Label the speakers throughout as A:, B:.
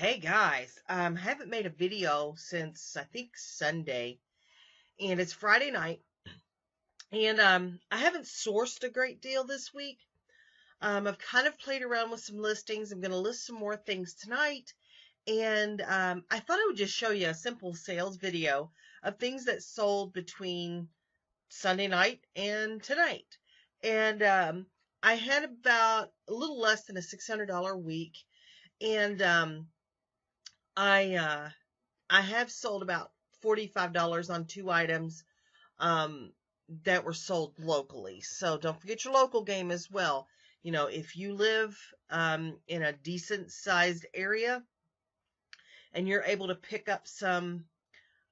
A: Hey guys, haven't made a video since I think Sunday, and it's Friday night, and I haven't sourced a great deal this week. I've kind of played around with some listings. I'm going to list some more things tonight, and I thought I would just show you a simple sales video of things that sold between Sunday night and tonight. And I had about a little less than a $600 week, and I I have sold about $45 on two items um, that were sold locally. So don't forget your local game as well. You know, if you live in a decent sized area and you're able to pick up some,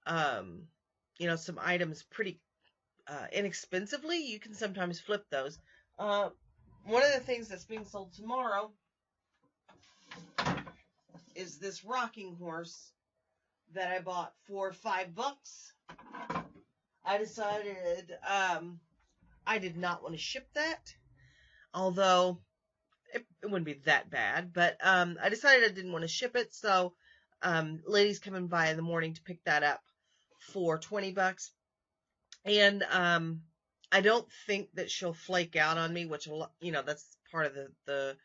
A: um, some items pretty inexpensively, you can sometimes flip those. Uh, One of the things that's being sold tomorrow is this rocking horse that I bought for $5. I decided I did not want to ship that, although it wouldn't be that bad. But I decided I didn't want to ship it, so lady's coming by in the morning to pick that up for $20, and I don't think that she'll flake out on me, which that's part of the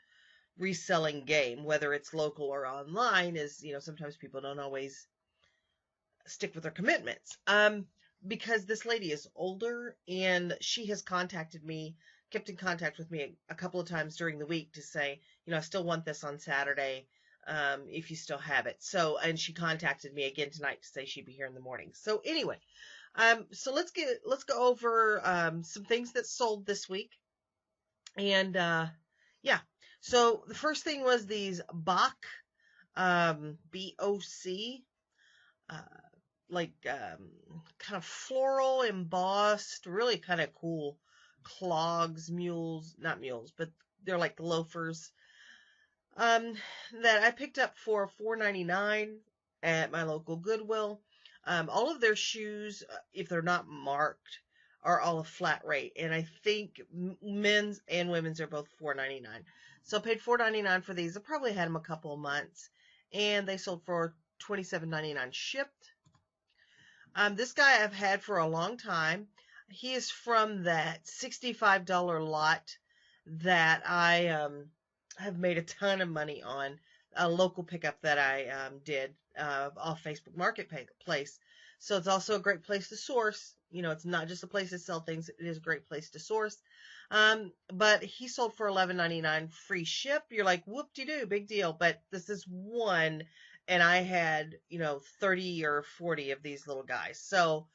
A: reselling game, whether it's local or online. Is sometimes people don't always stick with their commitments. Because this lady is older and she has kept in contact with me a couple of times during the week to say, I still want this on Saturday, if you still have it. So, and she contacted me again tonight to say she'd be here in the morning. So anyway, so let's go over some things that sold this week. And yeah, so the first thing was these Bach, B-O-C, kind of floral embossed, really kind of cool clogs, not mules, but they're like loafers, um, that I picked up for $4.99 at my local Goodwill. All of their shoes, if they're not marked, are all a flat rate, and I think men's and women's are both $4.99. So I paid $4.99 for these. I probably had them a couple of months, and they sold for $27.99 shipped. This guy I've had for a long time. He is from that $65 lot that I have made a ton of money on, a local pickup that I did off Facebook Marketplace. So it's also a great place to source. It's not just a place to sell things. It is a great place to source. But he sold for $11.99 free ship. You're like, whoop-de-doo, big deal. But this is one, and I had, 30 or 40 of these little guys. So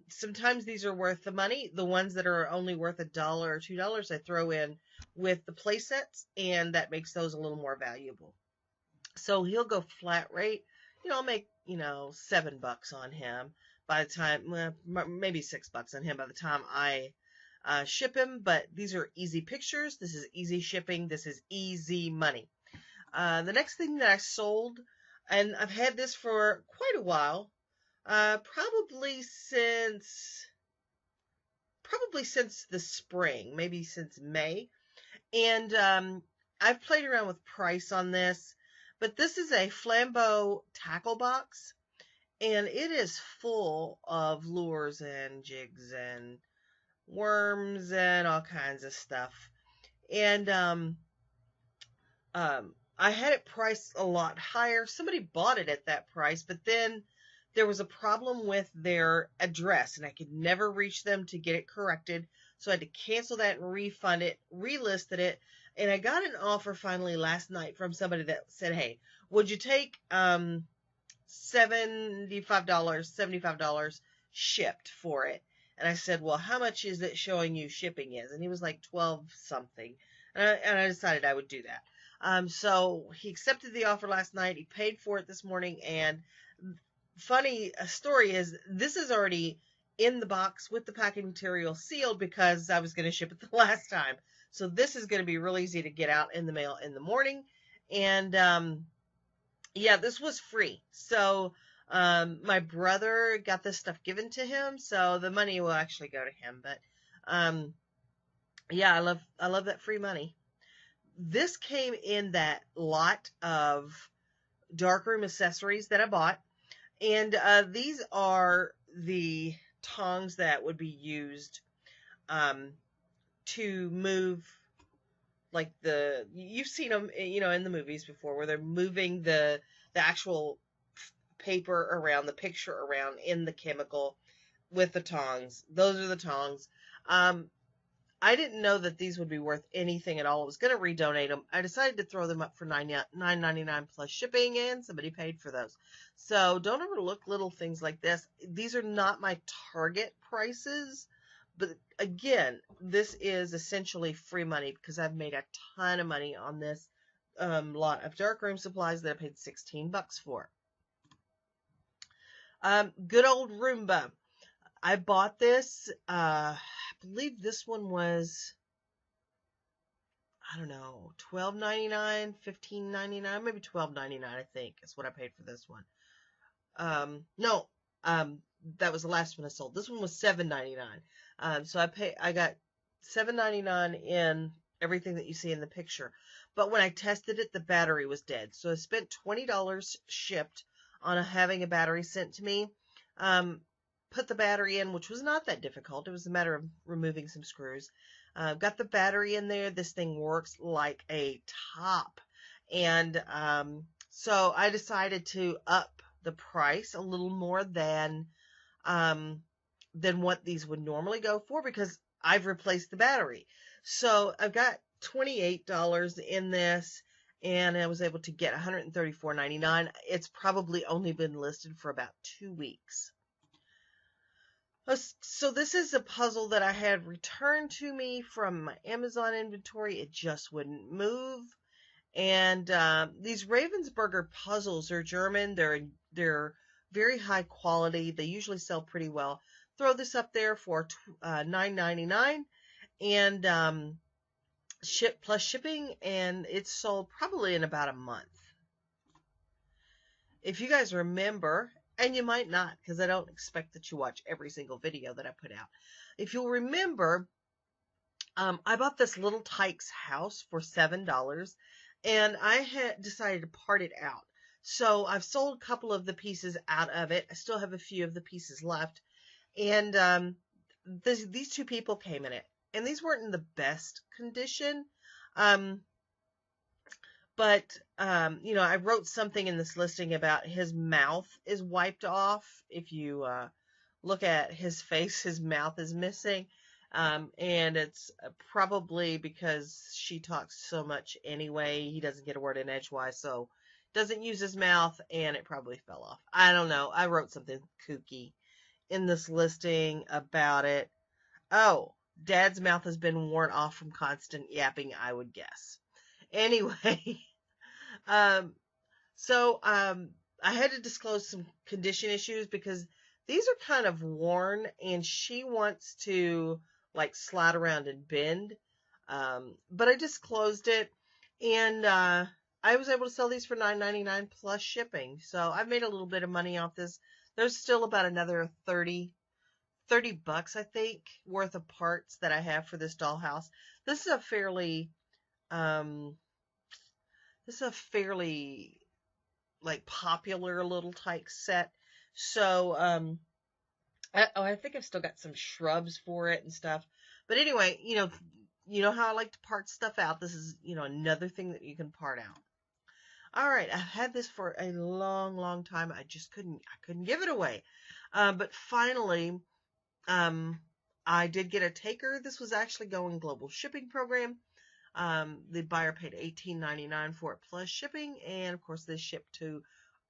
A: sometimes these are worth the money. The ones that are only worth $1 or $2, I throw in with the play sets, and that makes those a little more valuable. So he'll go flat rate. I'll make, $7 on him by the time, maybe $6 on him by the time I ship him. But these are easy pictures. This is easy shipping. This is easy money. The next thing that I sold, and I've had this for quite a while, probably since the spring, maybe since May. And I've played around with price on this, but this is a Flambeau tackle box, and it is full of lures and jigs and worms and all kinds of stuff. And I had it priced a lot higher. Somebody bought it at that price, but then there was a problem with their address, and I could never reach them to get it corrected. So I had to cancel that and refund it, relisted it, and I got an offer finally last night from somebody that said, hey, would you take $75 shipped for it? And I said, well, how much is it showing you shipping is? And he was like 12 something. And I decided I would do that. So he accepted the offer last night. He paid for it this morning. And funny story is, this is already in the box with the packing material sealed because I was going to ship it the last time. So this is going to be real easy to get out in the mail in the morning. And yeah, this was free. So my brother got this stuff given to him, so the money will actually go to him. But yeah, I love that free money. This came in that lot of darkroom accessories that I bought. And these are the tongs that would be used um, to move, like you've seen them, in the movies before, where they're moving the actual paper around, the picture around in the chemical with the tongs. Those are the tongs. Um, I didn't know that these would be worth anything at all. I was going to redonate them. I decided to throw them up for $9.99 plus shipping, and somebody paid for those. So don't overlook little things like this. These are not my target prices, but again, this is essentially free money because I've made a ton of money on this lot of darkroom supplies that I paid $16 for. Good old Roomba. I bought this. I believe this one was, I don't know, $12.99, $15.99, maybe $12.99. I think is what I paid for this one. No, that was the last one I sold. This one was $7.99. So I got $7.99 in everything that you see in the picture. But when I tested it, the battery was dead. So I spent $20 shipped on having a battery sent to me. Put the battery in, which was not that difficult. It was a matter of removing some screws. Got the battery in there. This thing works like a top. And so I decided to up the price a little more than what these would normally go for, because I've replaced the battery. So I've got $28 in this, and I was able to get $134.99. It's probably only been listed for about 2 weeks. So this is a puzzle that I had returned to me from my Amazon inventory. It just wouldn't move. And these Ravensburger puzzles are German. They're very high quality. They usually sell pretty well. Throw this up there for $9.99 and ship plus shipping, and it's sold probably in about a month. If you guys remember, and you might not, because I don't expect that you watch every single video that I put out. If you'll remember, I bought this little Tyke's house for $7, and I had decided to part it out. So I've sold a couple of the pieces out of it. I still have a few of the pieces left. And these two people came in it, and these weren't in the best condition. But I wrote something in this listing about his mouth is wiped off. If you look at his face, his mouth is missing. And it's probably because she talks so much anyway. He doesn't get a word in edgewise, so doesn't use his mouth, and it probably fell off. I don't know. I wrote something kooky in this listing about it. Oh, Dad's mouth has been worn off from constant yapping, I would guess. Anyway, so I had to disclose some condition issues because these are kind of worn, and she wants to like slide around and bend. But I disclosed it, and I was able to sell these for $9.99 plus shipping. So I've made a little bit of money off this. There's still about another $30, I think, worth of parts that I have for this dollhouse. This is a fairly like popular little Tyke set. So I think I've still got some shrubs for it and stuff. But anyway, you know how I like to part stuff out. This is, another thing that you can part out. All right, I've had this for a long, long time. I couldn't give it away. But finally, I did get a taker. This was actually going global shipping program. The buyer paid $18.99 for it plus shipping, and of course they shipped to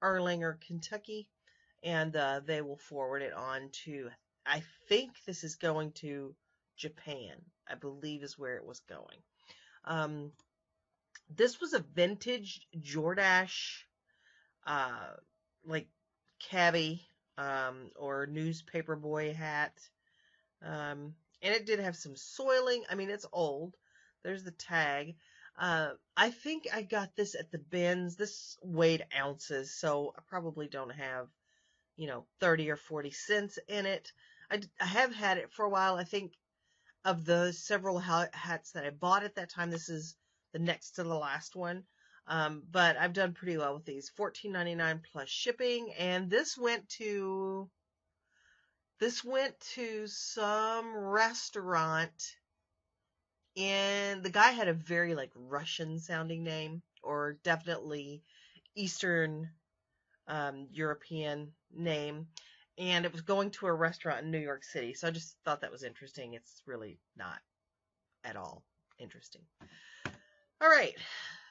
A: Erlanger, Kentucky, and they will forward it on to, I think this is going to Japan, I believe is where it was going. This was a vintage Jordache, like cabbie, or newspaper boy hat. And it did have some soiling. I mean, it's old. There's the tag. I think I got this at the bins. This weighed ounces, so I probably don't have, 30 or 40 cents in it. I have had it for a while. I think of the several hats that I bought at that time, this is the next to the last one. But I've done pretty well with these. $14.99 plus shipping, and this went to some restaurant, and the guy had a very like Russian sounding name, or definitely Eastern European name, and it was going to a restaurant in New York City. So I just thought that was interesting. It's really not at all interesting. All right,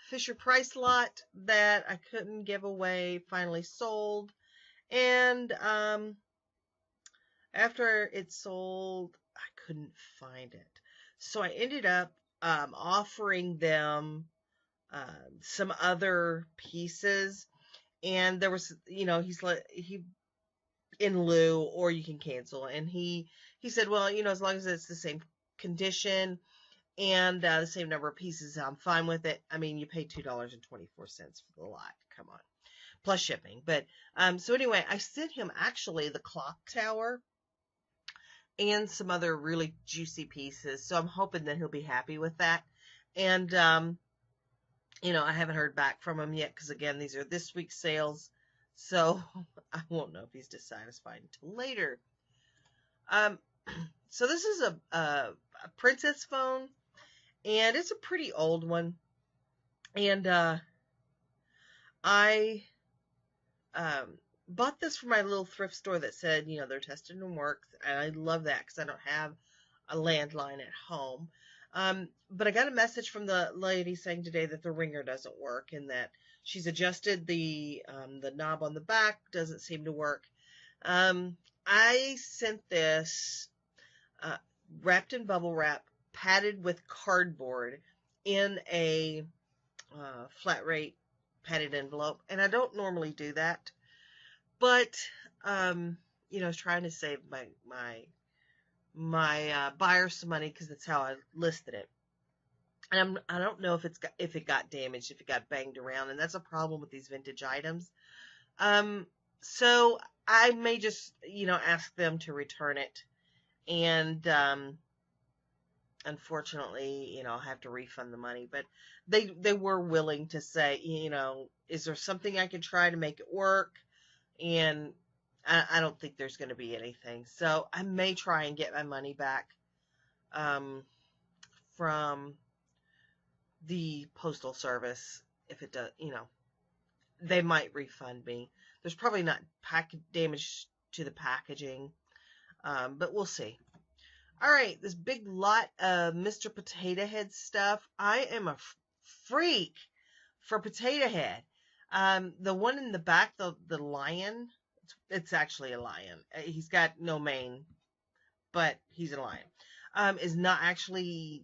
A: Fisher Price lot that I couldn't give away finally sold, and after it sold, I couldn't find it, so I ended up offering them some other pieces, and there was, he in lieu, or you can cancel, and he said, well, as long as it's the same condition and the same number of pieces, I'm fine with it. I mean, you pay $2.24 for the lot. Come on. Plus shipping. But, so anyway, I sent him actually the clock tower and some other really juicy pieces. So I'm hoping that he'll be happy with that. And, I haven't heard back from him yet, because again, these are this week's sales. So I won't know if he's dissatisfied until later. So this is a Princess phone, and it's a pretty old one. And I bought this from my little thrift store that said, they're tested and work. And I love that because I don't have a landline at home. But I got a message from the lady saying today that the ringer doesn't work, and that she's adjusted the knob on the back, doesn't seem to work. I sent this wrapped in bubble wrap, padded with cardboard in a flat rate padded envelope, and I don't normally do that, but I was trying to save my buyer some money, because that's how I listed it. And I don't know if it got damaged, if it got banged around, and that's a problem with these vintage items. So I may just, ask them to return it, and unfortunately, I'll have to refund the money. But they were willing to say, is there something I can try to make it work? And I don't think there's going to be anything. So I may try and get my money back from the postal service. If it does, they might refund me. There's probably not damage to the packaging, but we'll see. All right, this big lot of Mr. Potato Head stuff. I am a freak for Potato Head. The one in the back, the lion, it's actually a lion. He's got no mane, but he's a lion. Is not actually,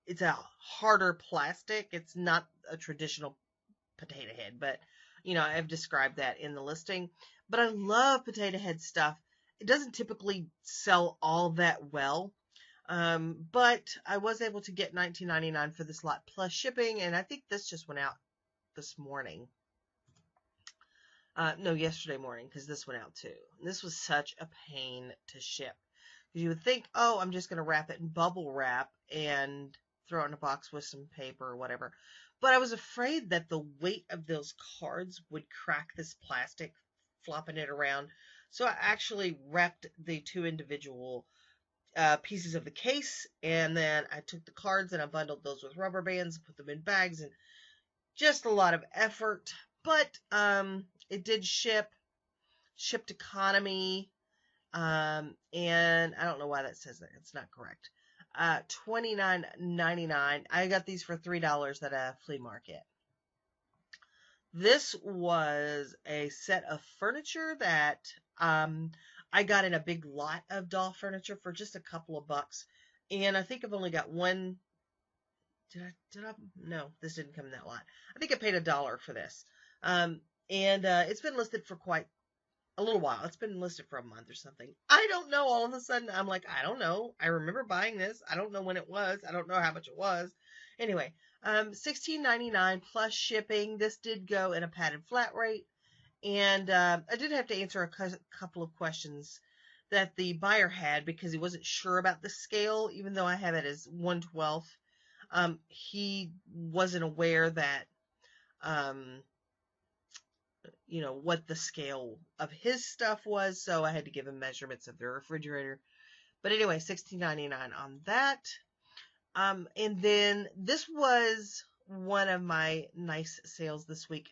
A: it's a harder plastic. It's not a traditional potato head, but, I've described that in the listing. But I love Potato Head stuff. It doesn't typically sell all that well, but I was able to get $19.99 for this lot plus shipping, and I think this just went out this morning. No, yesterday morning, because this went out too. This was such a pain to ship. You would think, oh, I'm just going to wrap it in bubble wrap and throw it in a box with some paper or whatever. But I was afraid that the weight of those cards would crack this plastic, flopping it around. So I actually wrapped the two individual pieces of the case, and then I took the cards and I bundled those with rubber bands, put them in bags, and just a lot of effort. But it did shipped economy, and I don't know why that says that. It's not correct. $29.99. I got these for $3 at a flea market. This was a set of furniture that I got in a big lot of doll furniture for just a couple of bucks. And I think I've only got one. Did I? No, this didn't come in that lot. I think I paid $1 for this. And it's been listed for quite a little while. It's been listed for a month or something. I don't know. All of a sudden, I'm like, I don't know. I remember buying this. I don't know when it was. I don't know how much it was. Anyway, $16.99 plus shipping. This did go in a padded flat rate. And I did have to answer a couple of questions that the buyer had, because he wasn't sure about the scale, even though I have it as 1/12. He wasn't aware that what the scale of his stuff was. So I had to give him measurements of the refrigerator. But anyway, $16.99 on that. And then this was one of my nice sales this week.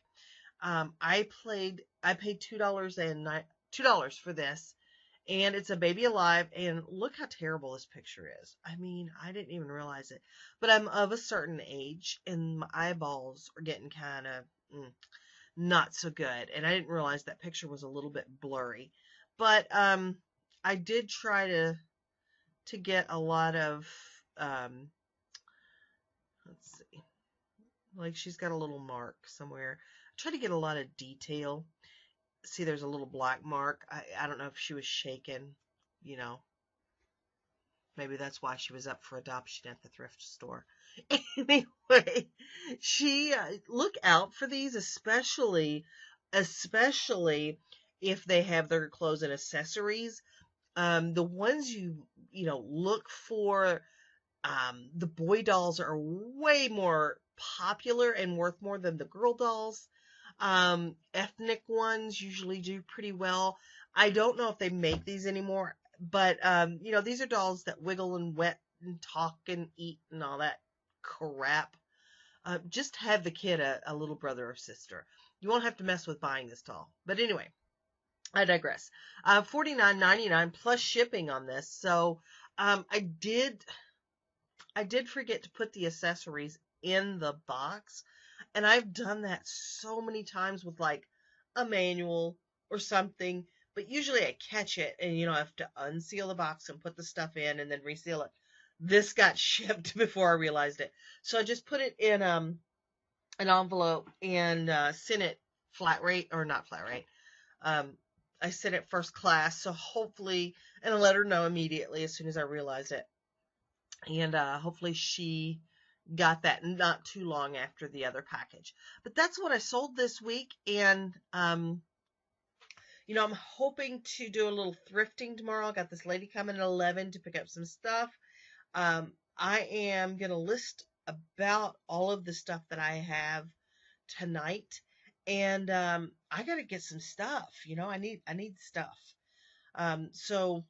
A: I paid $2 for this, and it's a baby alive, and look how terrible this picture is. I mean, I didn't even realize it, but I'm of a certain age, and my eyeballs are getting kind of not so good, and I didn't realize that picture was a little bit blurry. But I did try to get a lot of let's see, like she's got a little mark somewhere. I tried to get a lot of detail. See, there's a little black mark. I don't know if she was shaken, you know. Maybe that's why she was up for adoption at the thrift store. Anyway, she look out for these, especially if they have their clothes and accessories. The ones look for, the boy dolls are way more popular and worth more than the girl dolls. Ethnic ones usually do pretty well. I don't know if they make these anymore, but these are dolls that wiggle and wet and talk and eat and all that crap. Just have the kid a little brother or sister. You won't have to mess with buying this doll. But anyway, I digress. $49.99 plus shipping on this. So I did forget to put the accessories in the box, and I've done that so many times with like a manual or something, but usually I catch it and I have to unseal the box and put the stuff in and then reseal it. This got shipped before I realized it. So I just put it in an envelope and sent it flat rate, or not flat rate. I sent it first class, so hopefully, and I let her know immediately as soon as I realized it. And hopefully she got that not too long after the other package. But that's what I sold this week. And, I'm hoping to do a little thrifting tomorrow. I got this lady coming at 11 to pick up some stuff. I am going to list about all of the stuff that I have tonight. And I got to get some stuff. I need stuff. So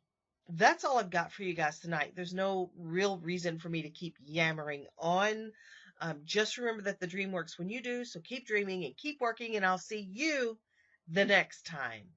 A: that's all I've got for you guys tonight. There's no real reason for me to keep yammering on. Just remember that the dream works when you do. So keep dreaming and keep working, and I'll see you the next time.